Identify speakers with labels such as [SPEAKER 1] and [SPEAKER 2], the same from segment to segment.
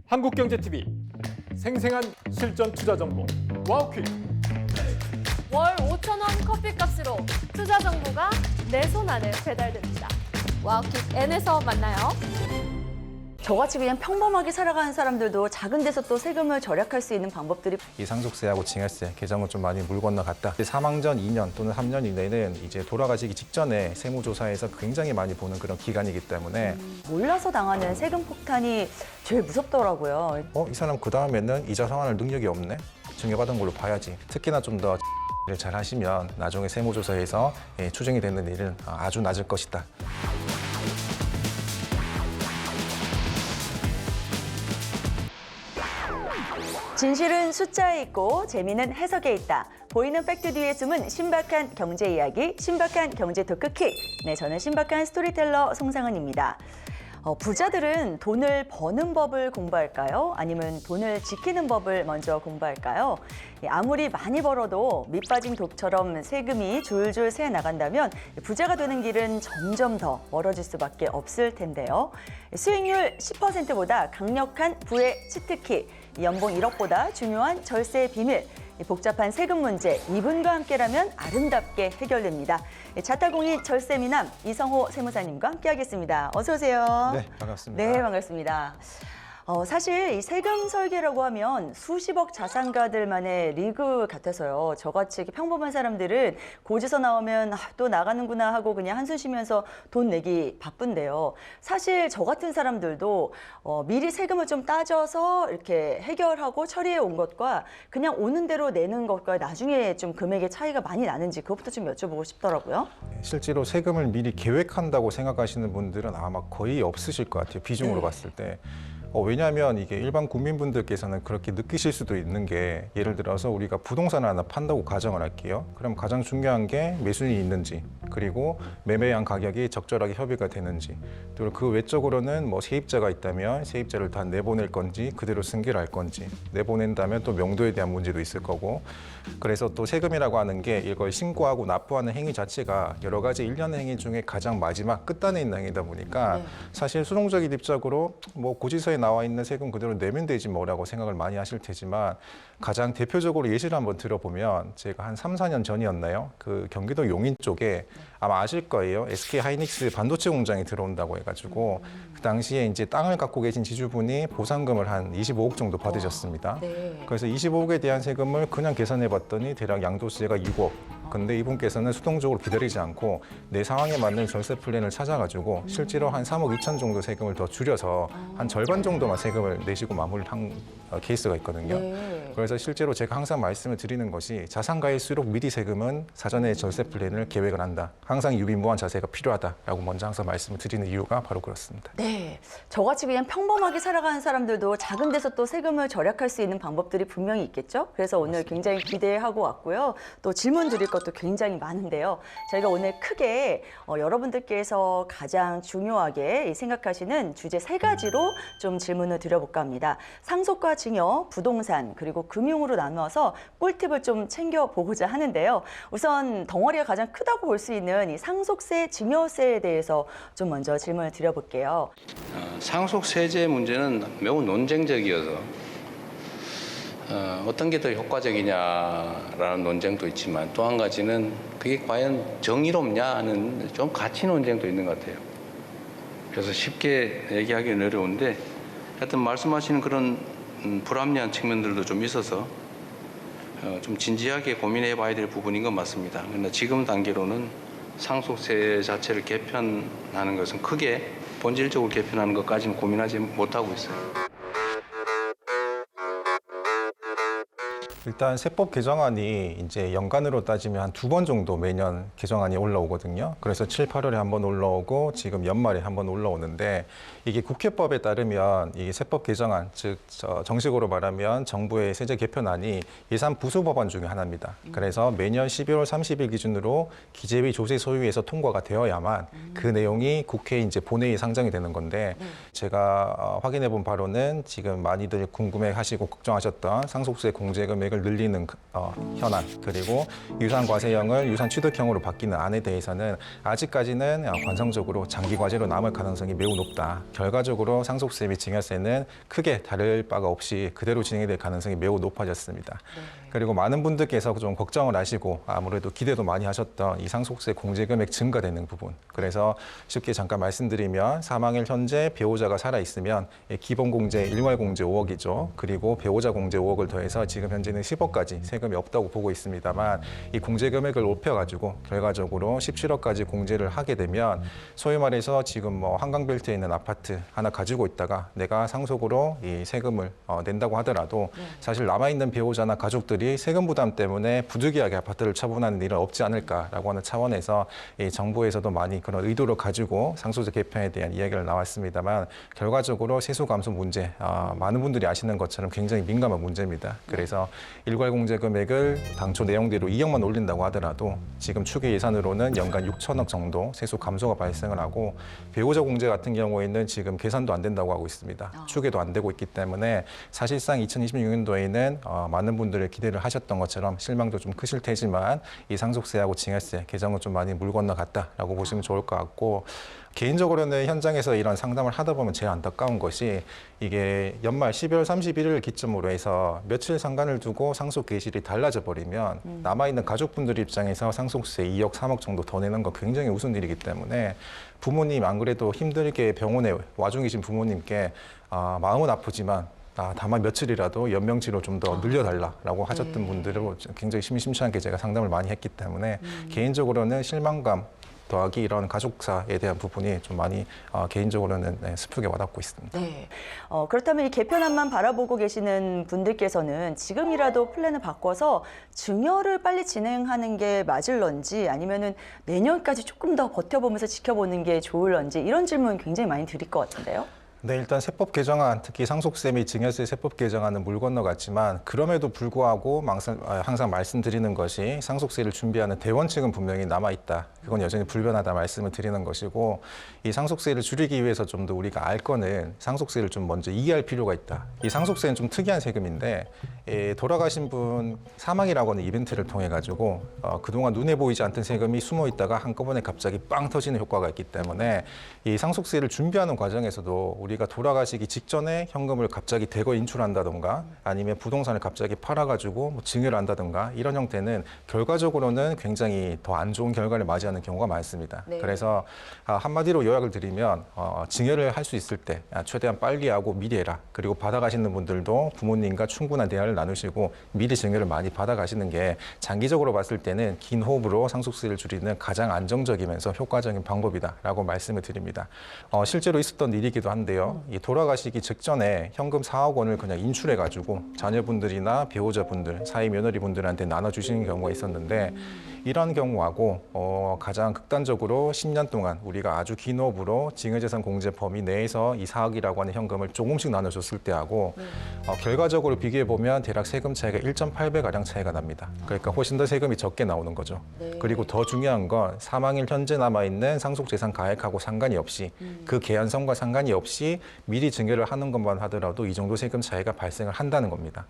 [SPEAKER 1] 한국경제TV 생생한 실전 투자 정보 와우퀴.
[SPEAKER 2] 월 5,000원 커피값으로 투자 정보가 내 손 안에 배달됩니다. 와우킥 N에서 만나요.
[SPEAKER 3] 저같이 그냥 평범하게 살아가는 사람들도 작은 데서 또 세금을 절약할 수 있는 방법들이
[SPEAKER 4] 이 상속세하고 징여세 개정은 좀 많이 물 건너갔다. 사망 전 2년 또는 3년 이내는 이제 돌아가시기 직전에 세무조사에서 굉장히 많이 보는 그런 기간이기 때문에
[SPEAKER 3] 몰라서 당하는 세금 폭탄이 제일 무섭더라고요.
[SPEAKER 4] 이 사람 그 다음에는 이자 상환할 능력이 없네? 증여받은 걸로 봐야지. 특히나 좀 더 를 잘 하시면 나중에 세무조사에서 추정이 되는 일은 아주 낮을 것이다.
[SPEAKER 3] 진실은 숫자에 있고 재미는 해석에 있다. 보이는 팩트 뒤에 숨은 신박한 경제 이야기, 신박한 경제 토크킥. 네, 저는 신박한 스토리텔러 송상은입니다. 부자들은 돈을 버는 법을 공부할까요? 아니면 돈을 지키는 법을 먼저 공부할까요? 아무리 많이 벌어도 밑빠진 독처럼 세금이 줄줄 새 나간다면 부자가 되는 길은 점점 더 멀어질 수밖에 없을 텐데요. 수익률 10%보다 강력한 부의 치트키, 연봉 1억보다 중요한 절세의 비밀, 복잡한 세금 문제 이분과 함께라면 아름답게 해결됩니다. 자타공인 절세미남 이성호 세무사님과 함께하겠습니다. 어서 오세요.
[SPEAKER 4] 네, 반갑습니다.
[SPEAKER 3] 네, 반갑습니다. 사실 이 세금 설계라고 하면 수십억 자산가들만의 리그 같아서요. 저같이 이렇게 평범한 사람들은 고지서 나오면 또 나가는구나 하고 그냥 한숨 쉬면서 돈 내기 바쁜데요. 사실 저 같은 사람들도 미리 세금을 좀 따져서 이렇게 해결하고 처리해 온 것과 그냥 오는 대로 내는 것과 나중에 좀 금액의 차이가 많이 나는지 그것부터 좀 여쭤보고 싶더라고요.
[SPEAKER 4] 실제로 세금을 미리 계획한다고 생각하시는 분들은 아마 거의 없으실 것 같아요. 비중으로 봤을 때. 왜냐하면 이게 일반 국민분들께서는 그렇게 느끼실 수도 있는 게 예를 들어서 우리가 부동산을 하나 판다고 가정을 할게요. 그럼 가장 중요한 게 매수인이 있는지 그리고 매매한 가격이 적절하게 협의가 되는지 그리고 그 외적으로는 뭐 세입자가 있다면 세입자를 다 내보낼 건지 그대로 승계를 할 건지 내보낸다면 또 명도에 대한 문제도 있을 거고 그래서 또 세금이라고 하는 게 이걸 신고하고 납부하는 행위 자체가 여러 가지 일련의 행위 중에 가장 마지막 끝단에 있는 행위다 보니까 사실 수동적인 입장으로 뭐 고지서에 나와 있는 세금 그대로 내면 되지 뭐라고 생각을 많이 하실 테지만 가장 대표적으로 예시를 한번 들어보면 제가 한 3, 4년 전이었나요? 그 경기도 용인 쪽에 아마 아실 거예요. SK 하이닉스 반도체 공장이 들어온다고 해가지고 그 당시에 이제 땅을 갖고 계신 지주분이 보상금을 한 25억 정도 받으셨습니다. 그래서 25억에 대한 세금을 그냥 계산해 봤더니 대략 양도세가 6억. 근데 이분께서는 수동적으로 기다리지 않고 내 상황에 맞는 절세 플랜을 찾아가지고 실제로 한 3억 2천 정도 세금을 더 줄여서 한 절반 정도만 세금을 내시고 마무리한 케이스가 있거든요. 그래서 실제로 제가 항상 말씀을 드리는 것이 자산가일수록 미리 세금은 사전에 절세 플랜을 계획을 한다. 항상 유비무한 자세가 필요하다라고 먼저 항상 말씀을 드리는 이유가 바로 그렇습니다.
[SPEAKER 3] 네, 저같이 그냥 평범하게 살아가는 사람들도 작은 데서 또 세금을 절약할 수 있는 방법들이 분명히 있겠죠? 그래서 오늘 굉장히 기대하고 왔고요. 또 질문 드릴 것도 굉장히 많은데요. 저희가 오늘 크게 여러분들께서 가장 중요하게 생각하시는 주제 3가지로 좀 질문을 드려볼까 합니다. 상속과 징여, 부동산, 그리고 금융으로 나누어서 꿀팁을 좀 챙겨보고자 하는데요. 우선 덩어리가 가장 크다고 볼 수 있는 이 상속세, 징여세에 대해서 좀 먼저 질문을 드려볼게요.
[SPEAKER 5] 상속세제 문제는 매우 논쟁적이어서 어떤 게 더 효과적이냐라는 논쟁도 있지만 또 한 가지는 그게 과연 정의롭냐 하는 좀 가치 논쟁도 있는 것 같아요. 그래서 쉽게 얘기하기는 어려운데 하여튼 말씀하시는 그런 불합리한 측면들도 좀 있어서 좀 진지하게 고민해 봐야 될 부분인 건 맞습니다. 그러나 지금 단계로는 상속세 자체를 개편하는 것은 크게 본질적으로 개편하는 것까지는 고민하지 못하고 있어요.
[SPEAKER 4] 일단 세법 개정안이 이제 연간으로 따지면 한 2번 정도 매년 개정안이 올라오거든요. 그래서 7, 8월에 한 번 올라오고 지금 연말에 한 번 올라오는데 이게 국회법에 따르면 이 세법 개정안, 즉 정식으로 말하면 정부의 세제 개편안이 예산 부수 법안 중에 하나입니다. 그래서 매년 12월 30일 기준으로 기재위 조세 소위에서 통과가 되어야만 그 내용이 국회에 이제 본회의 상정이 되는 건데 제가 확인해 본 바로는 지금 많이들 궁금해하시고 걱정하셨던 상속세 공제 금액을 금액을 늘리는 현안, 그리고 유산과세형을 유산취득형으로 바뀌는 안에 대해서는 아직까지는 관성적으로 장기과제로 남을 가능성이 매우 높다. 결과적으로 상속세 및 증여세는 크게 다를 바가 없이 그대로 진행이 될 가능성이 매우 높아졌습니다. 그리고 많은 분들께서 좀 걱정을 하시고 아무래도 기대도 많이 하셨던 이 상속세 공제금액 증가되는 부분. 그래서 쉽게 잠깐 말씀드리면 사망일 현재 배우자가 살아있으면 기본공제 일괄공제 5억이죠. 그리고 배우자 공제 5억을 더해서 지금 현재는 10억까지 세금이 없다고 보고 있습니다만 이 공제금액을 높여가지고 결과적으로 17억까지 공제를 하게 되면 소위 말해서 지금 뭐 한강벨트에 있는 아파트 하나 가지고 있다가 내가 상속으로 이 세금을 낸다고 하더라도 사실 남아있는 배우자나 가족들이 세금 부담 때문에 부득이하게 아파트를 처분하는 일은 없지 않을까라고 하는 차원에서 이 정부에서도 많이 그런 의도를 가지고 상속세 개편에 대한 이야기를 나왔습니다만 결과적으로 세수 감소 문제, 많은 분들이 아시는 것처럼 굉장히 민감한 문제입니다. 그래서 일괄 공제 금액을 당초 내용대로 2억만 올린다고 하더라도 지금 추계 예산으로는 연간 6천억 정도 세수 감소가 발생을 하고 배우자 공제 같은 경우에는 지금 계산도 안 된다고 하고 있습니다. 추계도 안 되고 있기 때문에 사실상 2026년도에는 많은 분들의 기대를 하셨던 것처럼 실망도 좀 크실 테지만 이 상속세하고 증여세 개정은 좀 많이 물 건너갔다라고 보시면 좋을 것 같고 개인적으로는 현장에서 이런 상담을 하다 보면 제일 안타까운 것이 이게 연말 12월 31일을 기점으로 해서 며칠 상간을 두고 상속 계실이 달라져 버리면 남아있는 가족분들 입장에서 상속세 2억, 3억 정도 더 내는 건 굉장히 우스운 일이기 때문에 부모님 안 그래도 힘들게 병원에 와중 계신 부모님께 마음은 아프지만 다만 며칠이라도 연명치료 좀 더 늘려달라고 하셨던 분들을 굉장히 심심찮게 제가 상담을 많이 했기 때문에 개인적으로는 실망감 더하기 이런 가족사에 대한 부분이 좀 많이 개인적으로는 슬프게 와닿고 있습니다.
[SPEAKER 3] 네. 그렇다면 이 개편안만 바라보고 계시는 분들께서는 지금이라도 플랜을 바꿔서 증여를 빨리 진행하는 게 맞을런지 아니면은 내년까지 조금 더 버텨보면서 지켜보는 게 좋을런지 이런 질문 굉장히 많이 드릴 것 같은데요.
[SPEAKER 4] 네, 일단 세법 개정안, 특히 상속세 및 증여세 세법 개정안은 물 건너갔지만 그럼에도 불구하고 항상 말씀드리는 것이 상속세를 준비하는 대원 측은 분명히 남아있다. 그건 여전히 불변하다 말씀을 드리는 것이고 이 상속세를 줄이기 위해서 좀 더 우리가 알 거는 상속세를 좀 먼저 이해할 필요가 있다. 이 상속세는 좀 특이한 세금인데 돌아가신 분 사망이라고 하는 이벤트를 통해 가지고 그동안 눈에 보이지 않던 세금이 숨어 있다가 한꺼번에 갑자기 빵 터지는 효과가 있기 때문에 이 상속세를 준비하는 과정에서도 우리가 돌아가시기 직전에 현금을 갑자기 대거 인출한다던가 아니면 부동산을 갑자기 팔아가지고 뭐 증여를 한다던가 이런 형태는 결과적으로는 굉장히 더 안 좋은 결과를 맞이하는 경우가 많습니다.
[SPEAKER 3] 네.
[SPEAKER 4] 그래서 한마디로 요약을 드리면 증여를 할 수 있을 때 최대한 빨리 하고 미리 해라. 그리고 받아가시는 분들도 부모님과 충분한 대화를 나누시고 미리 증여를 많이 받아가시는 게 장기적으로 봤을 때는 긴 호흡으로 상속세를 줄이는 가장 안정적이면서 효과적인 방법이다라고 말씀을 드립니다. 실제로 있었던 일이기도 한데요. 이 돌아가시기 직전에 현금 4억 원을 그냥 인출해가지고 자녀분들이나 배우자분들, 사위 며느리분들한테 나눠주시는 경우가 있었는데 이런 경우하고 가장 극단적으로 10년 동안 우리가 아주 긴 호흡으로 징여재산 공제 범위 내에서 이 4억이라고 하는 현금을 조금씩 나눠줬을 때하고 결과적으로 비교해보면 대략 세금 차이가 1.8배가량 차이가 납니다. 그러니까 훨씬 더 세금이 적게 나오는 거죠. 그리고 더 중요한 건 사망일 현재 남아있는 상속재산 가액하고 상관이 없이 그 계한성과 상관이 없이 미리 증여를 하는 것만 하더라도 이 정도 세금 차이가 발생을 한다는 겁니다.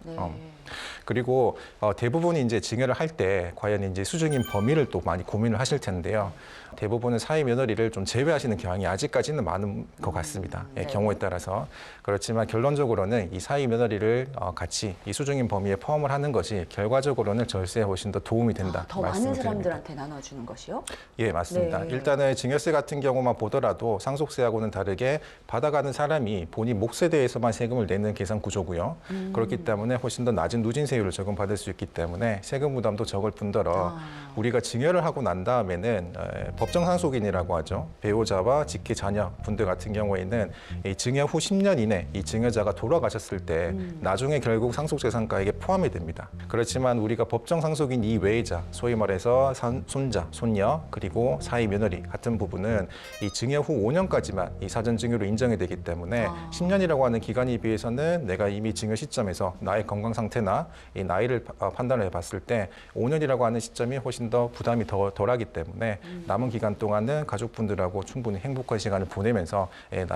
[SPEAKER 4] 그리고 대부분이 이제 증여를 할 때 과연 이제 수중인 범위를 또 많이 고민을 하실 텐데요. 대부분은 사위 며느리를 좀 제외하시는 경향이 아직까지는 많은 것 같습니다. 경우에 따라서. 그렇지만 결론적으로는 이 사위 며느리를 같이 이 수중인 범위에 포함을 하는 것이 결과적으로는 절세에 훨씬 더 도움이 된다.
[SPEAKER 3] 더 많은 사람들한테 나눠주는 것이요?
[SPEAKER 4] 예, 맞습니다.
[SPEAKER 3] 네.
[SPEAKER 4] 일단은 증여세 같은 경우만 보더라도 상속세하고는 다르게 받아가는 사람이 본인 몫에 대해서만 세금을 내는 계산 구조고요. 그렇기 때문에 훨씬 더 낮은 누진세율을 적용받을 수 있기 때문에 세금 부담도 적을 뿐더러 우리가 증여를 하고 난 다음에는 법정상속인이라고 하죠. 배우자와 직계 자녀 분들 같은 경우에는 이 증여 후 10년 이내 이 증여자가 돌아가셨을 때 나중에 결국 상속재산가액에 포함이 됩니다. 그렇지만 우리가 법정상속인 이외의자, 소위 말해서 손자, 손녀, 그리고 사위 며느리 같은 부분은 이 증여 후 5년까지만 이 사전증여로 인정이 되기 때문에 10년이라고 하는 기간에 비해서는 내가 이미 증여 시점에서 나의 건강 상태나 이 나이를 판단을 해봤을 때 5년이라고 하는 시점이 훨씬 더 부담이 덜하기 때문에 남은 기간 동안은 가족분들하고 충분히 행복한 시간을 보내면서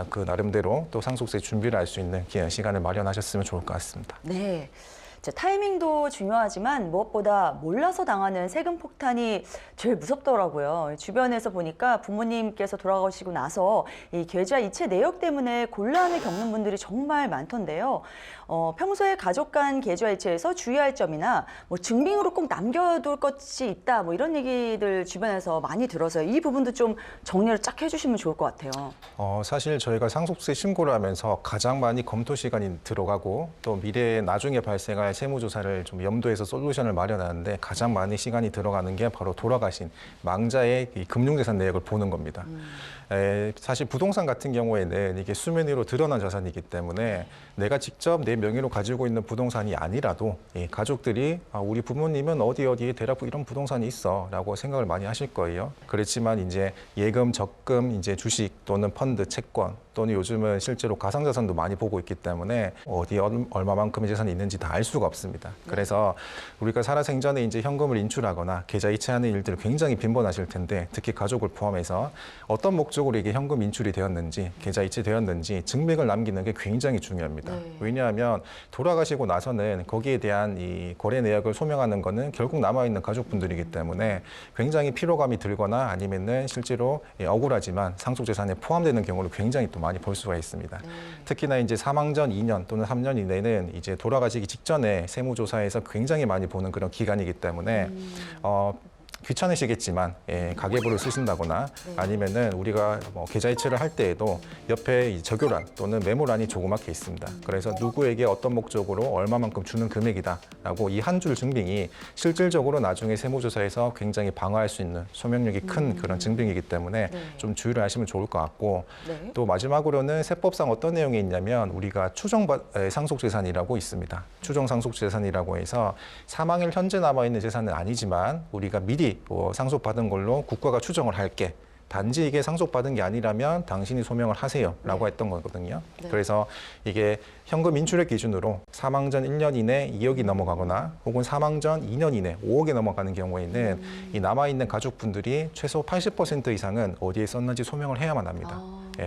[SPEAKER 4] 그 나름대로 또 상속세 준비를 할 수 있는 시간을 마련하셨으면 좋을 것 같습니다.
[SPEAKER 3] 네. 타이밍도 중요하지만 무엇보다 몰라서 당하는 세금 폭탄이 제일 무섭더라고요. 주변에서 보니까 부모님께서 돌아가시고 나서 이 계좌 이체 내역 때문에 곤란을 겪는 분들이 정말 많던데요. 평소에 가족 간 계좌 이체에서 주의할 점이나 뭐 증빙으로 꼭 남겨둘 것이 있다 뭐 이런 얘기들 주변에서 많이 들어서요. 이 부분도 좀 정리를 쫙 해주시면 좋을 것 같아요.
[SPEAKER 4] 사실 저희가 상속세 신고를 하면서 가장 많이 검토 시간이 들어가고 또 미래에 나중에 발생할 세무조사를 좀 염두에서 솔루션을 마련하는데 가장 많이 시간이 들어가는 게 바로 돌아가신 망자의 이 금융재산 내역을 보는 겁니다. 사실 부동산 같은 경우에는 이게 수면 위로 드러난 자산이기 때문에 내가 직접 내 명의로 가지고 있는 부동산이 아니라도 이 가족들이 우리 부모님은 어디에 대략 이런 부동산이 있어라고 생각을 많이 하실 거예요. 그렇지만 이제 예금, 적금, 이제 주식 또는 펀드, 채권 또는 요즘은 실제로 가상자산도 많이 보고 있기 때문에 어디에 얼마만큼의 재산이 있는지 다 알 수가 없습니다. 그래서 우리가 살아생전에 이제 현금을 인출하거나 계좌 이체하는 일들이 굉장히 빈번하실 텐데 특히 가족을 포함해서 어떤 목적으로 이게 현금 인출이 되었는지 계좌 이체되었는지 증맥을 남기는 게 굉장히 중요합니다. 왜냐하면 돌아가시고 나서는 거기에 대한 이 거래 내역을 소명하는 거는 결국 남아있는 가족분들이기 때문에 굉장히 피로감이 들거나 아니면은 실제로 억울하지만 상속재산에 포함되는 경우를 굉장히 또 많이 볼 수가 있습니다. 특히나 이제 사망 전 2년 또는 3년 이내는 이제 돌아가시기 직전에 세무조사에서 굉장히 많이 보는 그런 기간이기 때문에 귀찮으시겠지만 가계부를 쓰신다거나 아니면은 우리가 뭐 계좌 이체를 할 때에도 옆에 이 적요란 또는 메모란이 조그맣게 있습니다. 그래서 누구에게 어떤 목적으로 얼마만큼 주는 금액이다라고 이 한 줄 증빙이 실질적으로 나중에 세무조사에서 굉장히 방어할 수 있는 소명력이 큰 그런 증빙이기 때문에 좀 주의를 하시면 좋을 것 같고 또 마지막으로는 세법상 어떤 내용이 있냐면 우리가 추정 상속재산이라고 있습니다. 추정 상속재산이라고 해서 사망일 현재 남아있는 재산은 아니지만 우리가 미리 상속받은 걸로 국가가 추정을 할게. 단지 이게 상속받은 게 아니라면 당신이 소명을 하세요라고 했던 거거든요. 그래서 이게 현금 인출액 기준으로 사망 전 1년 이내 2억이 넘어가거나 혹은 사망 전 2년 이내 5억이 넘어가는 경우에는 이 남아있는 가족분들이 최소 80% 이상은 어디에 썼는지 소명을 해야만 합니다.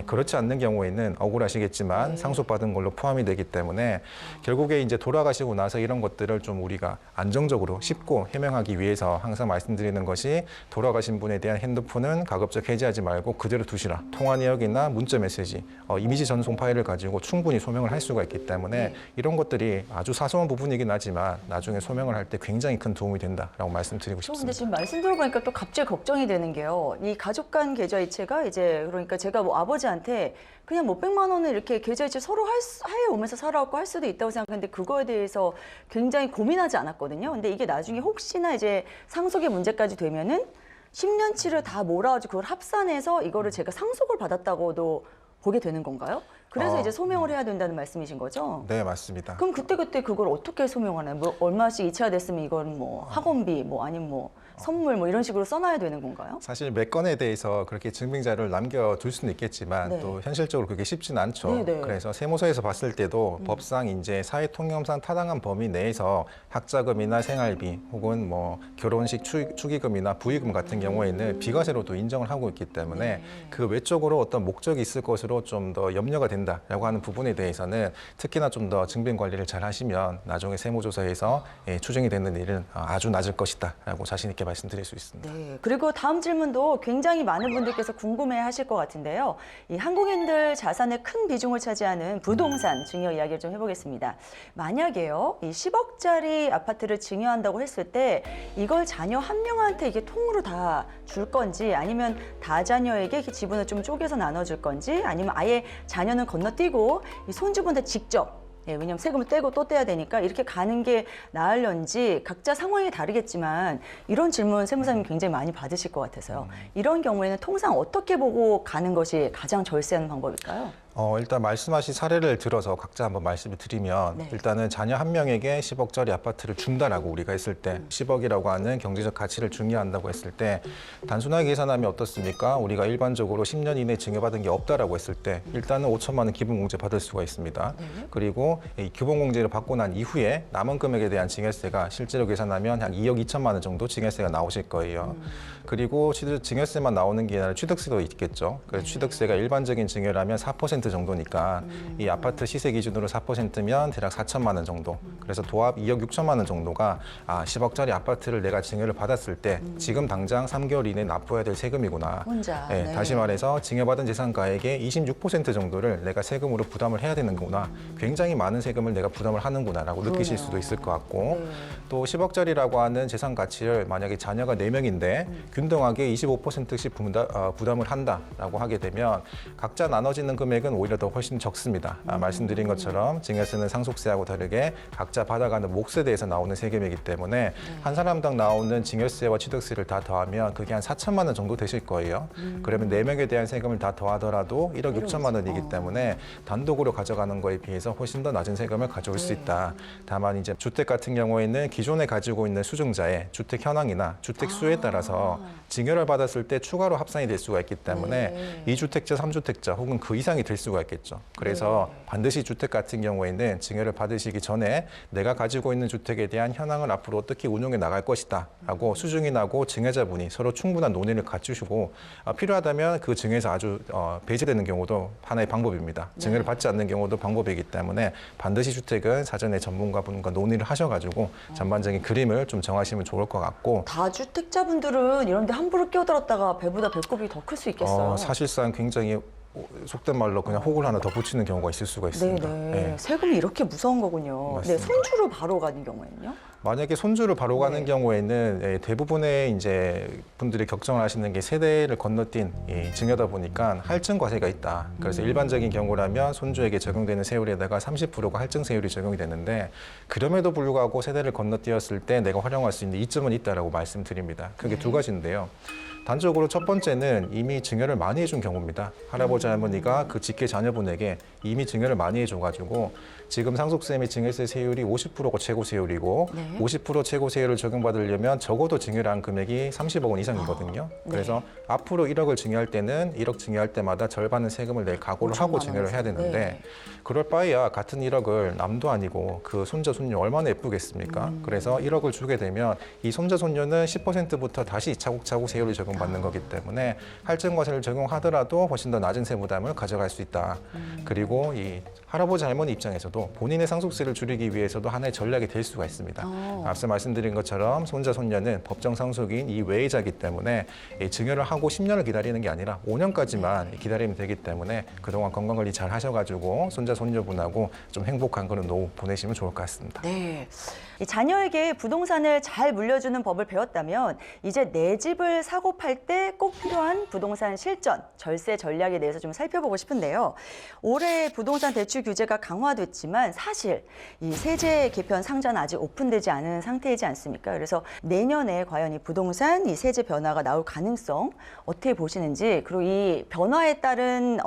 [SPEAKER 4] 그렇지 않는 경우에는 억울하시겠지만 상속받은 걸로 포함이 되기 때문에 결국에 이제 돌아가시고 나서 이런 것들을 좀 우리가 안정적으로 쉽고 해명하기 위해서 항상 말씀드리는 것이 돌아가신 분에 대한 핸드폰은 가급적 해지하지 말고 그대로 두시라. 통화 내역이나 문자 메시지, 이미지 전송 파일을 가지고 충분히 소명을 할 수가 있기 때문에 이런 것들이 아주 사소한 부분이긴 하지만 나중에 소명을 할 때 굉장히 큰 도움이 된다라고 말씀드리고 싶습니다.
[SPEAKER 3] 근데 지금 말씀 들어보니까 또 갑자기 걱정이 되는 게요. 이 가족 간 계좌 이체가 이제 그러니까 제가 뭐 아버지한테 그냥 뭐 100만 원을 이렇게 계좌 이체 서로 해오면서 살아왔고 할 수도 있다고 생각하는데 그거에 대해서 굉장히 고민하지 않았거든요. 근데 이게 나중에 혹시나 이제 상속의 문제까지 되면은 10년치를 다 몰아가지고 그걸 합산해서 이거를 제가 상속을 받았다고도 보게 되는 건가요? 그래서 이제 소명을 해야 된다는 말씀이신 거죠?
[SPEAKER 4] 네, 맞습니다.
[SPEAKER 3] 그럼 그때 그걸 어떻게 소명하나요? 뭐 얼마씩 이체가 됐으면 이건 뭐 학원비 뭐 아니면 뭐 선물 뭐 이런 식으로 써놔야 되는 건가요?
[SPEAKER 4] 사실 몇 건에 대해서 그렇게 증빙 자료를 남겨둘 수는 있겠지만 또 현실적으로 그게 쉽지는 않죠. 그래서 세무서에서 봤을 때도 법상 이제 사회통념상 타당한 범위 내에서 학자금이나 생활비 혹은 뭐 결혼식 축의금이나 부의금 같은 경우에는 비과세로도 인정을 하고 있기 때문에 그 외적으로 어떤 목적이 있을 것으로 좀 더 염려가 된다라고 하는 부분에 대해서는 특히나 좀 더 증빙 관리를 잘 하시면 나중에 세무조사에서 추정이 되는 일은 아주 낮을 것이다라고 자신 있게 말씀드릴 수 있습니다.
[SPEAKER 3] 네. 그리고 다음 질문도 굉장히 많은 분들께서 궁금해하실 것 같은데요. 이 한국인들 자산의 큰 비중을 차지하는 부동산 증여 이야기를 좀 해보겠습니다. 만약에요, 이 10억짜리 아파트를 증여한다고 했을 때 이걸 자녀 한 명한테 이게 통으로 다 줄 건지 아니면 다자녀에게 지분을 좀 쪼개서 나눠줄 건지 아니면 아예 자녀는 건너뛰고 이 손주분한테 직접 왜냐면 세금을 떼고 또 떼야 되니까 이렇게 가는 게 나을런지 각자 상황이 다르겠지만 이런 질문 세무사님 굉장히 많이 받으실 것 같아서요. 이런 경우에는 통상 어떻게 보고 가는 것이 가장 절세하는 방법일까요?
[SPEAKER 4] 일단 말씀하신 사례를 들어서 각자 한번 말씀을 드리면 일단은 자녀 한 명에게 10억짜리 아파트를 준다라고 우리가 했을 때 10억이라고 하는 경제적 가치를 증여한다고 했을 때 단순하게 계산하면 어떻습니까? 우리가 일반적으로 10년 이내 증여받은 게 없다라고 했을 때 일단은 5천만 원 기본공제 받을 수가 있습니다. 그리고 이 기본공제를 받고 난 이후에 남은 금액에 대한 증여세가 실제로 계산하면 한 2억 2천만 원 정도 증여세가 나오실 거예요. 그리고 증여세만 나오는 게 아니라 취득세도 있겠죠. 그래서 취득세가 일반적인 증여라면 4% 4% 정도니까 이 아파트 시세 기준으로 4%면 대략 4천만 원 정도. 그래서 도합 2억 6천만 원 정도가 10억짜리 아파트를 내가 증여를 받았을 때 지금 당장 3개월 이내에 납부해야 될 세금이구나.
[SPEAKER 3] 혼자.
[SPEAKER 4] 네,
[SPEAKER 3] 네.
[SPEAKER 4] 다시 말해서 증여받은 재산가액의 26% 정도를 내가 세금으로 부담을 해야 되는구나. 굉장히 많은 세금을 내가 부담을 하는구나라고 느끼실 수도 있을 것 같고
[SPEAKER 3] 네.
[SPEAKER 4] 또 10억짜리라고 하는 재산 가치를 만약에 자녀가 4명인데 균등하게 25%씩 부담을 한다라고 하게 되면 각자 나눠지는 금액은 오히려 더 훨씬 적습니다. 말씀드린 것처럼 증여세는 상속세하고 다르게 각자 받아가는 몫에 대해서 나오는 세금이기 때문에 한 사람당 나오는 증여세와 취득세를 다 더하면 그게 한 4천만 원 정도 되실 거예요. 그러면 4명에 대한 세금을 다 더하더라도 1억 6천만 원이기 때문에 단독으로 가져가는 거에 비해서 훨씬 더 낮은 세금을 가져올 수 있다. 다만 이제 주택 같은 경우에는 기존에 가지고 있는 수증자의 주택 현황이나 주택 수에 따라서 증여를 받았을 때 추가로 합산이 될 수가 있기 때문에 2주택자, 3주택자 혹은 그 이상이 될 수가 있겠죠. 그래서 반드시 주택 같은 경우에는 증여를 받으시기 전에 내가 가지고 있는 주택에 대한 현황을 앞으로 어떻게 운용해 나갈 것이다 라고 수증인하고 증여자분이 서로 충분한 논의를 갖추시고 필요하다면 그 증여에서 아주 배제되는 경우도 하나의 방법입니다. 증여를 받지 않는 경우도 방법이기 때문에 반드시 주택은 사전에 전문가분과 논의를 하셔가지고 전반적인 그림을 좀 정하시면 좋을 것 같고
[SPEAKER 3] 다주택자분들은 이런 데 함부로 끼어들었다가 배보다 배꼽이 더 클 수 있겠어요.
[SPEAKER 4] 사실상 굉장히 속된 말로 그냥 혹을 하나 더 붙이는 경우가 있을 수가 있습니다.
[SPEAKER 3] 네네.
[SPEAKER 4] 네.
[SPEAKER 3] 세금이 이렇게 무서운 거군요. 네,
[SPEAKER 4] 맞습니다.
[SPEAKER 3] 손주로 바로 가는 경우에는요?
[SPEAKER 4] 만약에 손주를 바로 가는 경우에는 대부분의 이제 분들이 걱정을 하시는 게 세대를 건너뛴 이 증여다 보니까 할증 과세가 있다. 그래서 일반적인 경우라면 손주에게 적용되는 세율에다가 30%가 할증 세율이 적용이 되는데 그럼에도 불구하고 세대를 건너뛰었을 때 내가 활용할 수 있는 이점은 있다라고 말씀드립니다. 그게 두 가지인데요. 단적으로 첫 번째는 이미 증여를 많이 해준 경우입니다. 할아버지 할머니가 그 직계 자녀분에게 이미 증여를 많이 해줘가지고 지금 상속세 및 증여세 세율이 50%가 최고 세율이고 50% 최고 세율을 적용받으려면 적어도 증여를 한 금액이 30억 원 이상이거든요. 그래서 앞으로 1억을 증여할 때는 1억 증여할 때마다 절반은 세금을 낼 각오를 하고 증여를 해야 되는데 그럴 바에야 같은 1억을 남도 아니고 그 손자 손녀 얼마나 예쁘겠습니까? 그래서 1억을 주게 되면 이 손자 손녀는 10%부터 다시 차곡차곡 세율을 적용받는 거기 때문에 할증과세를 적용하더라도 훨씬 더 낮은 세 부담을 가져갈 수 있다. 그리고 이 할아버지 할머니 입장에서도 본인의 상속세를 줄이기 위해서도 하나의 전략이 될 수가 있습니다. 앞서 말씀드린 것처럼 손자 손녀는 법정 상속인 이 외의자이기 때문에 이 증여를 하고 10년을 기다리는 게 아니라 5년까지만 기다리면 되기 때문에 그동안 건강관리 잘 하셔가지고 손자 손녀분하고 좀 행복한 그런 노후 보내시면 좋을 것 같습니다.
[SPEAKER 3] 네. 이 자녀에게 부동산을 잘 물려주는 법을 배웠다면 이제 내 집을 사고 팔 때 꼭 필요한 부동산 실전, 절세 전략에 대해서 좀 살펴보고 싶은데요. 올해 부동산 대출 규제가 강화됐지만 사실 이 세제 개편 상자는 아직 오픈되지 않은 상태이지 않습니까? 그래서 내년에 과연 이 부동산 이 세제 변화가 나올 가능성 어떻게 보시는지 그리고 이 변화에 따른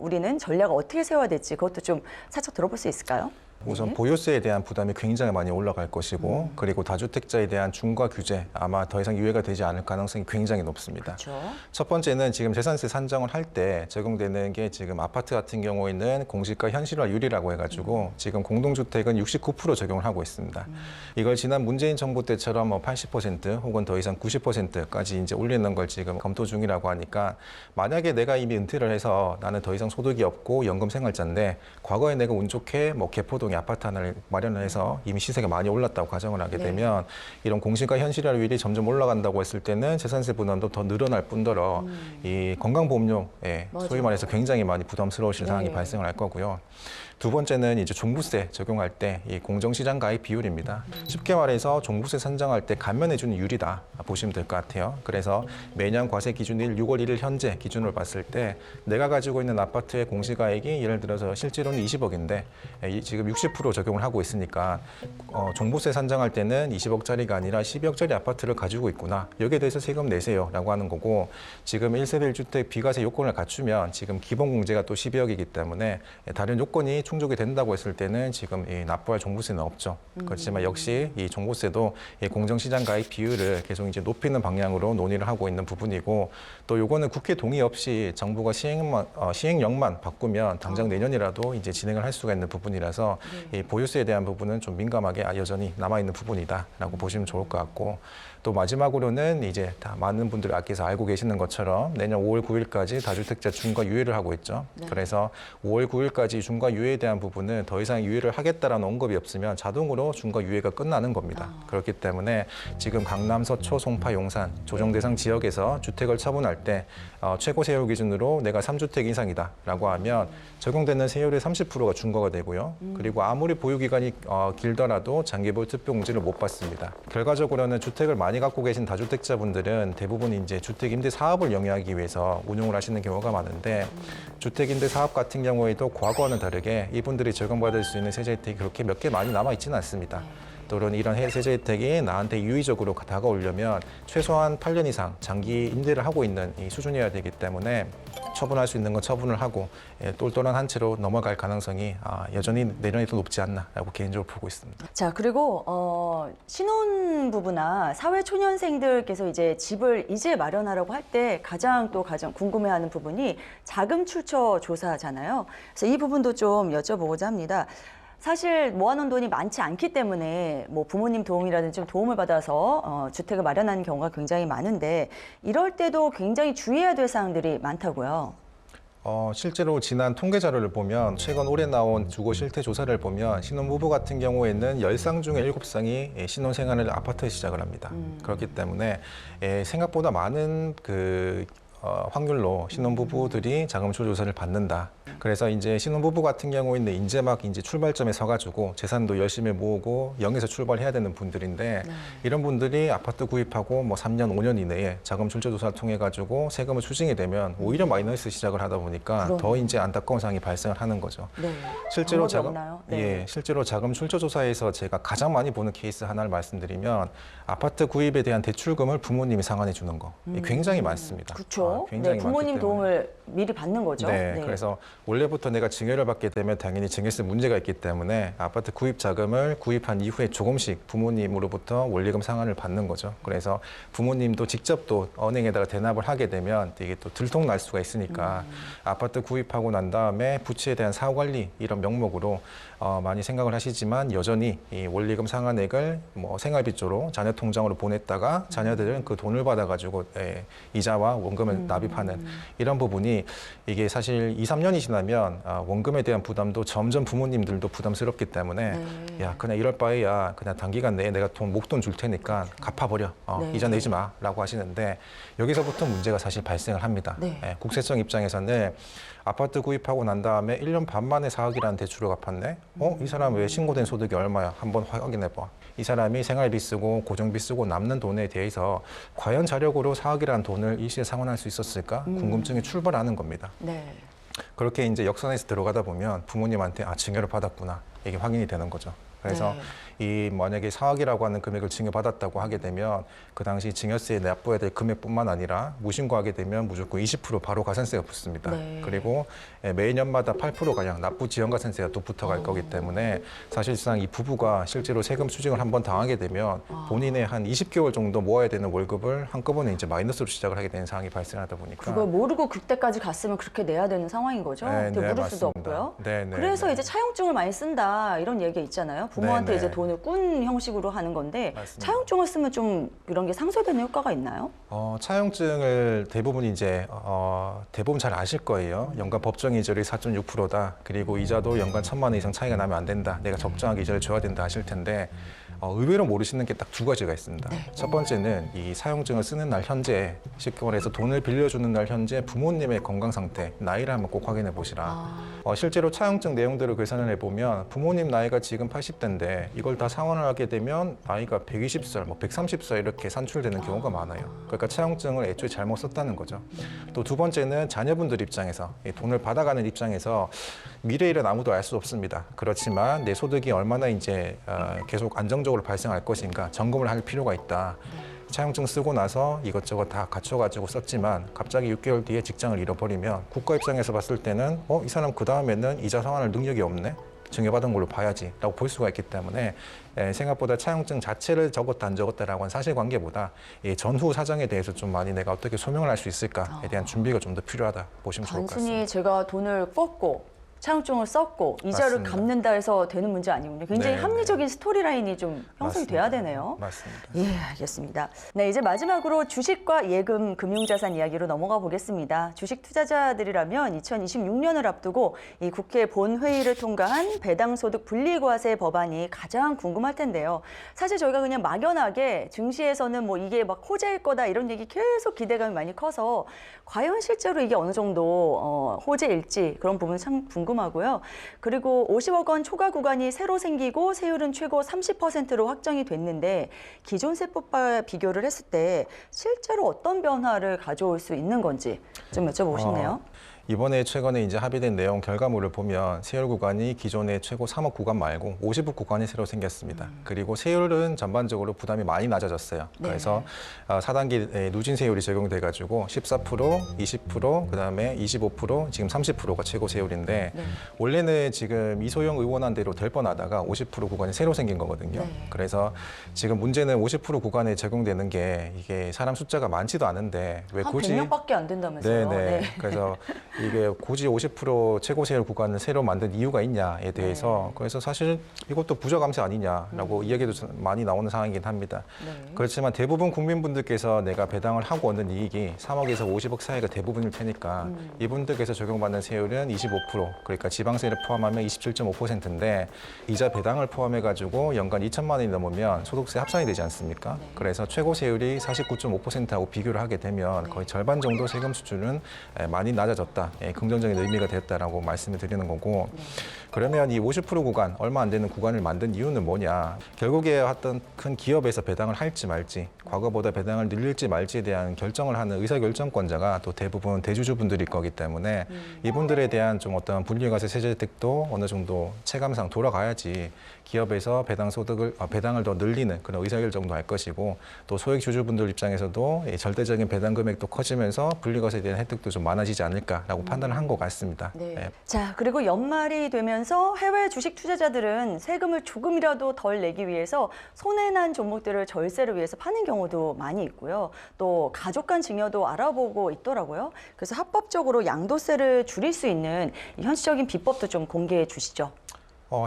[SPEAKER 3] 우리는 전략을 어떻게 세워야 될지 그것도 좀 살짝 들어볼 수 있을까요?
[SPEAKER 4] 우선 보유세에 대한 부담이 굉장히 많이 올라갈 것이고 그리고 다주택자에 대한 중과 규제 아마 더 이상 유예가 되지 않을 가능성이 굉장히 높습니다.
[SPEAKER 3] 그렇죠.
[SPEAKER 4] 첫 번째는 지금 재산세 산정을 할 때 적용되는 게 지금 아파트 같은 경우에는 공시가 현실화율이라고 해가지고 지금 공동주택은 69% 적용을 하고 있습니다. 이걸 지난 문재인 정부 때처럼 80% 혹은 더 이상 90%까지 이제 올리는 걸 지금 검토 중이라고 하니까 만약에 내가 이미 은퇴를 해서 나는 더 이상 소득이 없고 연금 생활자인데 과거에 내가 운 좋게 개포동 아파트 하나를 마련을 해서 이미 시세가 많이 올랐다고 가정을 하게 되면 이런 공시가 현실화율이 점점 올라간다고 했을 때는 재산세 부담도 더 늘어날 뿐더러 이 건강보험료에 소위 말해서 굉장히 많이 부담스러우실 상황이 발생을 할 거고요. 두 번째는 이제 종부세 적용할 때 이 공정시장 가입 비율입니다. 쉽게 말해서 종부세 산정할 때 감면해주는 율이다 보시면 될 것 같아요. 그래서 매년 과세 기준일 6월 1일 현재 기준으로 봤을 때 내가 가지고 있는 아파트의 공시가액이 예를 들어서 실제로는 20억인데 지금 60% 적용을 하고 있으니까 종부세 산정할 때는 20억짜리가 아니라 12억짜리 아파트를 가지고 있구나. 여기에 대해서 세금 내세요라고 하는 거고 지금 1세대 1주택 비과세 요건을 갖추면 지금 기본 공제가 또 12억이기 때문에 다른 요건이 충족이 된다고 했을 때는 지금 이 납부할 종부세는 없죠. 그렇지만 역시 이 종부세도 이 공정시장 가입 비율을 계속 이제 높이는 방향으로 논의를 하고 있는 부분이고 또 요거는 국회 동의 없이 정부가 시행령만 바꾸면 당장 내년이라도 이제 진행을 할 수가 있는 부분이라서 이 보유세에 대한 부분은 좀 민감하게 여전히 남아있는 부분이다라고 보시면 좋을 것 같고 또 마지막으로는 이제 다 많은 분들이 앞에서 알고 계시는 것처럼 내년 5월 9일까지 다주택자 중과 유예를 하고 있죠. 그래서 5월 9일까지 중과 유예에 대한 부분은 더 이상 유예를 하겠다라는 언급이 없으면 자동으로 중과 유예가 끝나는 겁니다. 그렇기 때문에 지금 강남, 서초, 송파, 용산 조정 대상 지역에서 주택을 처분할 때 최고 세율 기준으로 내가 3주택 이상이다라고 하면 적용되는 세율의 30%가 중과가 되고요. 그리고 아무리 보유 기간이 길더라도 장기보유 투표공제를 못 받습니다. 결과적으로는 주택을 많이 갖고 계신 다주택자분들은 대부분 이제 주택임대 사업을 영위하기 위해서 운용을 하시는 경우가 많은데 주택임대 사업 같은 경우에도 과거와는 다르게 이분들이 적용받을 수 있는 세제 혜택이 그렇게 몇 개 많이 남아 있지는 않습니다. 또는 이런 세제 혜택이 나한테 유의적으로 다가오려면 최소한 8년 이상 장기 임대를 하고 있는 이 수준이어야 되기 때문에 처분할 수 있는 건 처분을 하고 똘똘한 한 채로 넘어갈 가능성이 여전히 내년에도 높지 않나라고 개인적으로 보고 있습니다.
[SPEAKER 3] 자, 그리고 신혼부부나 사회초년생들께서 이제 집을 이제 마련하려고 할 때 가장 궁금해하는 부분이 자금 출처 조사잖아요. 그래서 이 부분도 좀 여쭤보고자 합니다. 사실 모아놓은 돈이 많지 않기 때문에 뭐 부모님 도움이라든지 좀 도움을 받아서 주택을 마련하는 경우가 굉장히 많은데 이럴 때도 굉장히 주의해야 될 사항들이 많다고요.
[SPEAKER 4] 실제로 지난 통계 자료를 보면 최근 올해 나온 주거 실태 조사를 보면 신혼부부 같은 경우에는 10쌍 중에 7쌍이 신혼생활을 아파트에 시작을 합니다. 그렇기 때문에 생각보다 많은 확률로 신혼부부들이 자금출 조사를 받는다. 그래서 이제 신혼부부 같은 경우에는 이제 막 출발점에 서가지고 재산도 열심히 모으고 0에서 출발해야 되는 분들인데 이런 분들이 아파트 구입하고 뭐 3년, 5년 이내에 자금 출처 조사를 통해 가지고 세금을 추징이 되면 오히려 마이너스 시작을 하다 보니까 더 이제 안타까운 상황이 발생을 하는 거죠.
[SPEAKER 3] 네.
[SPEAKER 4] 실제로
[SPEAKER 3] 없나요?
[SPEAKER 4] 자금 출처 조사에서 제가 가장 많이 보는 케이스 하나를 말씀드리면 아파트 구입에 대한 대출금을 부모님이 상환해 주는 거 굉장히 많습니다.
[SPEAKER 3] 그렇죠.
[SPEAKER 4] 굉장히
[SPEAKER 3] 부모님
[SPEAKER 4] 많기 때문에.
[SPEAKER 3] 도움을 미리 받는 거죠.
[SPEAKER 4] 네, 그래서 원래부터 내가 증여를 받게 되면 당연히 증여세 문제가 있기 때문에 아파트 구입 자금을 구입한 이후에 조금씩 부모님으로부터 원리금 상환을 받는 거죠. 그래서 부모님도 직접 또 은행에다가 대납을 하게 되면 이게 또 들통날 수가 있으니까 아파트 구입하고 난 다음에 부채에 대한 사후 관리 이런 명목으로 많이 생각을 하시지만 여전히 이 원리금 상환액을 뭐 생활비 쪽으로 자녀 통장으로 보냈다가 자녀들은 그 돈을 받아가지고 이자와 원금을 납입하는 이런 부분이 이게 사실 2, 3년이 지나면 원금에 대한 부담도 점점 부모님들도 부담스럽기 때문에 야 그냥 이럴 바에야 그냥 단기간 내에 내가 목돈 줄 테니까 갚아버려 이자 내지 마라고 하시는데 여기서부터 문제가 사실 발생을 합니다. 국세청 입장에서는 아파트 구입하고 난 다음에 1년 반 만에 4억이라는 대출을 갚았네. 이 사람 왜 신고된 소득이 얼마야? 한번 확인해봐. 이 사람이 생활비 쓰고 고정비 쓰고 남는 돈에 대해서 과연 자력으로 4억이라는 돈을 일시에 상환할 수 있었을까? 궁금증이 출발하는 겁니다.
[SPEAKER 3] 네.
[SPEAKER 4] 그렇게 이제 역선에서 들어가다 보면 부모님한테 증여를 받았구나 이게 확인이 되는 거죠. 그래서 이 만약에 4억이라고 하는 금액을 증여받았다고 하게 되면 그 당시 증여세에 납부해야 될 금액뿐만 아니라 무신고하게 되면 무조건 20% 바로 가산세가 붙습니다. 그리고 매년마다 8%가량 납부 지연가산세가 또 붙어갈 거기 때문에 사실상 이 부부가 실제로 세금 추징을 한번 당하게 되면 본인의 한 20개월 정도 모아야 되는 월급을 한꺼번에 이제 마이너스로 시작을 하게 되는 상황이 발생하다 보니까
[SPEAKER 3] 그걸 모르고 그때까지 갔으면 그렇게 내야 되는 상황인 거죠. 물을 수도 없고요. 그래서 이제 차용증을 많이 쓴다 이런 얘기가 있잖아요. 부모한테 이제 돈을 꾼 형식으로 하는 건데
[SPEAKER 4] 맞습니다.
[SPEAKER 3] 차용증을 쓰면 좀 이런 게 상쇄되는 효과가 있나요?
[SPEAKER 4] 차용증을 대부분 대부분 잘 아실 거예요. 연간 법정 이자율이 4.6%다. 그리고 이자도 연간 1,000만 원 이상 차이가 나면 안 된다. 내가 적정하게 이자를 줘야 된다 하실 텐데 의외로 모르시는 게 딱 두 가지가 있습니다. 첫 번째는 이 사용증을 쓰는 날 현재, 쉽게 말해서 돈을 빌려주는 날 현재 부모님의 건강 상태, 나이를 한번 꼭 확인해 보시라. 실제로 차용증 내용들을 계산을 해보면 부모님 나이가 지금 80대인데 이걸 다 상환을 하게 되면 나이가 120살, 130살 이렇게 산출되는 경우가 많아요. 그러니까 차용증을 애초에 잘못 썼다는 거죠. 또 두 번째는 자녀분들 입장에서, 이 돈을 받아가는 입장에서 미래일은 아무도 알 수 없습니다. 그렇지만 내 소득이 얼마나 이제 계속 안정적으로 발생할 것인가 점검을 할 필요가 있다. 차용증 쓰고 나서 이것저것 다 갖춰가지고 썼지만 갑자기 6개월 뒤에 직장을 잃어버리면 국가 입장에서 봤을 때는 이 사람 그 다음에는 이자 상환할 능력이 없네? 증여받은 걸로 봐야지라고 볼 수가 있기 때문에 생각보다 차용증 자체를 적었다 안 적었다라고 하는 사실관계보다 이 전후 사정에 대해서 좀 많이 내가 어떻게 소명을 할 수 있을까에 대한 준비가 좀 더 필요하다 보시면 좋을 것 같습니다.
[SPEAKER 3] 단순히 제가 돈을 뻗고 차용증을 썼고 이자를
[SPEAKER 4] 맞습니다.
[SPEAKER 3] 갚는다 해서 되는 문제 아니군요. 굉장히
[SPEAKER 4] 네,
[SPEAKER 3] 합리적인 스토리라인이 좀 형성이 돼야 되네요.
[SPEAKER 4] 맞습니다.
[SPEAKER 3] 예, 알겠습니다. 네, 이제 마지막으로 주식과 예금, 금융자산 이야기로 넘어가 보겠습니다. 주식 투자자들이라면 2026년을 앞두고 이 국회 본회의를 통과한 배당소득 분리과세 법안이 가장 궁금할 텐데요. 사실 저희가 그냥 막연하게 증시에서는 뭐 이게 막 호재일 거다 이런 얘기 계속 기대감이 많이 커서 과연 실제로 이게 어느 정도 호재일지 그런 부분 참 궁금하고요. 그리고 50억 원 초과 구간이 새로 생기고 세율은 최고 30%로 확정이 됐는데 기존 세법과 비교를 했을 때 실제로 어떤 변화를 가져올 수 있는 건지 좀 여쭤보고 싶네요.
[SPEAKER 4] 이번에 최근에 이제 합의된 내용 결과물을 보면 세율 구간이 기존의 최고 3억 구간 말고 50억 구간이 새로 생겼습니다. 그리고 세율은 전반적으로 부담이 많이 낮아졌어요.
[SPEAKER 3] 네.
[SPEAKER 4] 그래서 4단계 누진 세율이 적용돼 가지고 14%, 20%, 그다음에 25%, 지금 30%가 최고 세율인데
[SPEAKER 3] 네.
[SPEAKER 4] 원래는 지금 이소영 의원한 대로 될 뻔하다가 50% 구간이 새로 생긴 거거든요.
[SPEAKER 3] 네.
[SPEAKER 4] 그래서 지금 문제는 50% 구간에 적용되는 게 이게 사람 숫자가 많지도 않은데 왜
[SPEAKER 3] 한
[SPEAKER 4] 굳이
[SPEAKER 3] 100명밖에 안 된다면서요.
[SPEAKER 4] 네네. 그래서 이게 굳이 50% 최고 세율 구간을 새로 만든 이유가 있냐에 대해서 그래서 사실 이것도 부자 감세 아니냐라고 이야기도 많이 나오는 상황이긴 합니다.
[SPEAKER 3] 네.
[SPEAKER 4] 그렇지만 대부분 국민분들께서 내가 배당을 하고 얻는 이익이 3억에서 50억 사이가 대부분일 테니까 이분들께서 적용받는 세율은 25%, 그러니까 지방세를 포함하면 27.5%인데 이자 배당을 포함해가지고 연간 2천만 원이 넘으면 소득세 합산이 되지 않습니까? 그래서 최고 세율이 49.5%하고 비교를 하게 되면 거의 절반 정도 세금 수준은 많이 낮아졌다. 긍정적인 의미가 됐다라고 말씀을 드리는 거고 그러면 이 50% 구간, 얼마 안 되는 구간을 만든 이유는 뭐냐? 결국에 어떤 큰 기업에서 배당을 할지 말지, 과거보다 배당을 늘릴지 말지에 대한 결정을 하는 의사결정권자가 또 대부분 대주주분들일 거기 때문에 이분들에 대한 좀 어떤 분리과세 세제 혜택도 어느 정도 체감상 돌아가야지 기업에서 배당을 더 늘리는 그런 의사결정도 할 것이고 또 소액 주주분들 입장에서도 이 절대적인 배당 금액도 커지면서 분리과세에 대한 혜택도 좀 많아지지 않을까라고 판단을 한 것 같습니다.
[SPEAKER 3] 네.
[SPEAKER 4] 예.
[SPEAKER 3] 자, 그리고 연말이 되면서 해외 주식 투자자들은 세금을 조금이라도 덜 내기 위해서 손해난 종목들을 절세를 위해서 파는 경우도 많이 있고요. 또 가족 간 증여도 알아보고 있더라고요. 그래서 합법적으로 양도세를 줄일 수 있는 이 현실적인 비법도 좀 공개해 주시죠.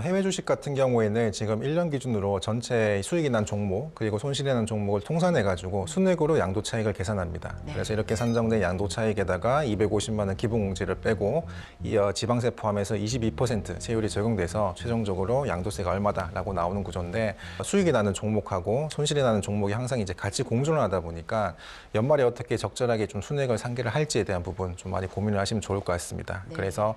[SPEAKER 4] 해외 주식 같은 경우에는 지금 1년 기준으로 전체 수익이 난 종목 그리고 손실이 난 종목을 통산해가지고 순액으로 양도 차익을 계산합니다. 그래서 이렇게 산정된 양도 차익에다가 250만 원 기본 공제를 빼고 지방세 포함해서 22% 세율이 적용돼서 최종적으로 양도세가 얼마다라고 나오는 구조인데 수익이 나는 종목하고 손실이 나는 종목이 항상 이제 같이 공존을 하다 보니까 연말에 어떻게 적절하게 좀 순액을 상계를 할지에 대한 부분 좀 많이 고민을 하시면 좋을 것 같습니다. 그래서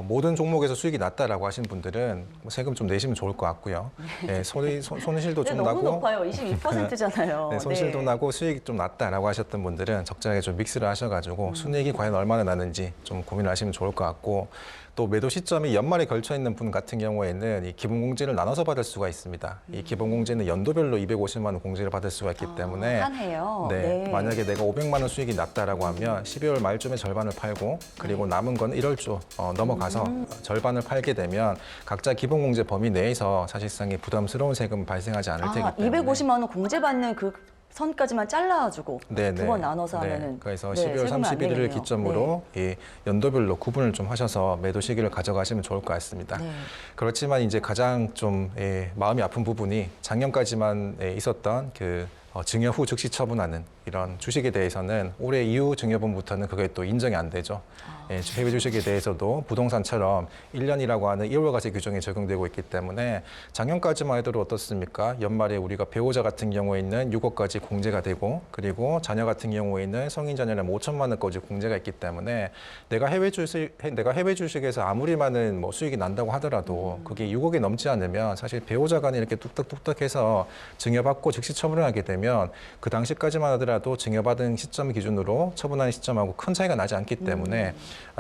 [SPEAKER 4] 모든 종목에서 수익이 났다라고 하신 분들은 세금 좀 내시면 좋을 것 같고요. 네, 손실도 좀
[SPEAKER 3] 너무
[SPEAKER 4] 나고
[SPEAKER 3] 높아요. 22%잖아요.
[SPEAKER 4] 네, 손실도 나고 수익이 좀 낮다라고 하셨던 분들은 적절하게 좀 믹스를 하셔가지고 순이익이 과연 얼마나 나는지 좀 고민을 하시면 좋을 것 같고 또 매도 시점이 연말에 걸쳐 있는 분 같은 경우에는 이 기본공제를 나눠서 받을 수가 있습니다. 이 기본공제는 연도별로 250만 원 공제를 받을 수가 있기 때문에
[SPEAKER 3] 한 해요.
[SPEAKER 4] 네, 만약에 내가 500만 원 수익이 났다라고 하면 12월 말쯤에 절반을 팔고 그리고 남은 건 1월 초 넘어가서 절반을 팔게 되면 각자 기본공제 범위 내에서 사실상의 부담스러운 세금 발생하지 않을 테기 때문에
[SPEAKER 3] 250만 원 공제받는 그 선까지만 잘라주고 두 번 나눠서 하면은
[SPEAKER 4] 그래서
[SPEAKER 3] 네,
[SPEAKER 4] 12월
[SPEAKER 3] 세금이 안
[SPEAKER 4] 31일을
[SPEAKER 3] 내겠네요.
[SPEAKER 4] 기점으로 이 연도별로 구분을 좀 하셔서 매도 시기를 가져가시면 좋을 것 같습니다.
[SPEAKER 3] 네.
[SPEAKER 4] 그렇지만 이제 가장 좀 마음이 아픈 부분이 작년까지만 있었던 그 증여 후 즉시 처분하는 이런 주식에 대해서는 올해 이후 증여분부터는 그게 또 인정이 안 되죠. 해외 주식에 대해서도 부동산처럼 1년이라고 하는 2월과세 규정이 적용되고 있기 때문에 작년까지만 해도 어떻습니까? 연말에 우리가 배우자 같은 경우에는 6억까지 공제가 되고 그리고 자녀 같은 경우에는 성인 자녀는 5천만 원까지 공제가 있기 때문에 내가 해외 주식에서 아무리 많은 뭐 수익이 난다고 하더라도 그게 6억이 넘지 않으면 사실 배우자 간에 이렇게 뚝딱뚝딱 해서 증여받고 즉시 처분을 하게 되면 그 당시까지만 하더라도 하더라도 증여받은 시점 기준으로 처분하는 시점하고 큰 차이가 나지 않기 때문에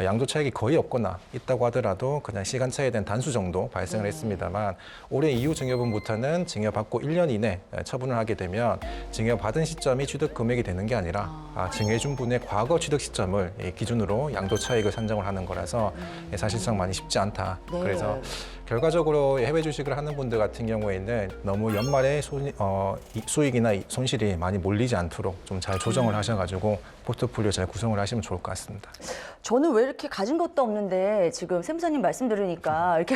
[SPEAKER 4] 양도 차익이 거의 없거나 있다고 하더라도 그냥 시간 차이에 대한 단수 정도 발생을 했습니다만 올해 이후 증여분부터는 증여받고 1년 이내 처분을 하게 되면 증여받은 시점이 취득 금액이 되는 게 아니라 증여해준 분의 과거 취득 시점을 기준으로 양도 차익을 산정을 하는 거라서 사실상 많이 쉽지 않다.
[SPEAKER 3] 네.
[SPEAKER 4] 그래서 결과적으로 해외 주식을 하는 분들 같은 경우에는 너무 연말에 수익이나 손실이 많이 몰리지 않도록 좀 잘 조정을 하셔가지고 포트폴리오 잘 구성을 하시면 좋을 것 같습니다.
[SPEAKER 3] 저는 왜 이렇게 가진 것도 없는데 지금 세무사님 말씀 들으니까 이렇게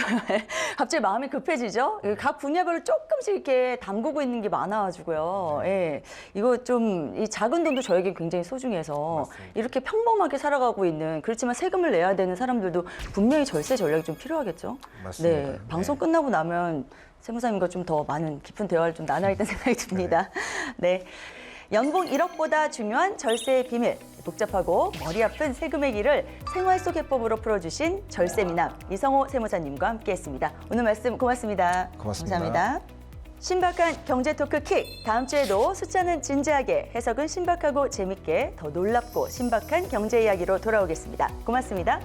[SPEAKER 3] 갑자기 마음이 급해지죠? 각 분야별로 조금씩 이렇게 담그고 있는 게 많아가지고요. 예. 이거 좀 이 작은 돈도 저에게 굉장히 소중해서 이렇게 평범하게 살아가고 있는 그렇지만 세금을 내야 되는 사람들도 분명히 절세 전략이 좀 필요하겠죠?
[SPEAKER 4] 맞습니다.
[SPEAKER 3] 네. 방송 끝나고 나면 세무사님과 좀 더 많은 깊은 대화를 좀 나눠야겠다는 생각이 듭니다. 네. 연봉 1억보다 중요한 절세의 비밀, 복잡하고 머리 아픈 세금의 길을 생활 속 해법으로 풀어주신 절세미남 이성호 세무사님과 함께했습니다. 오늘 말씀 고맙습니다.
[SPEAKER 4] 고맙습니다.
[SPEAKER 3] 감사합니다. 신박한 경제 토크 킥. 다음 주에도 숫자는 진지하게, 해석은 신박하고 재밌게 더 놀랍고 신박한 경제 이야기로 돌아오겠습니다. 고맙습니다.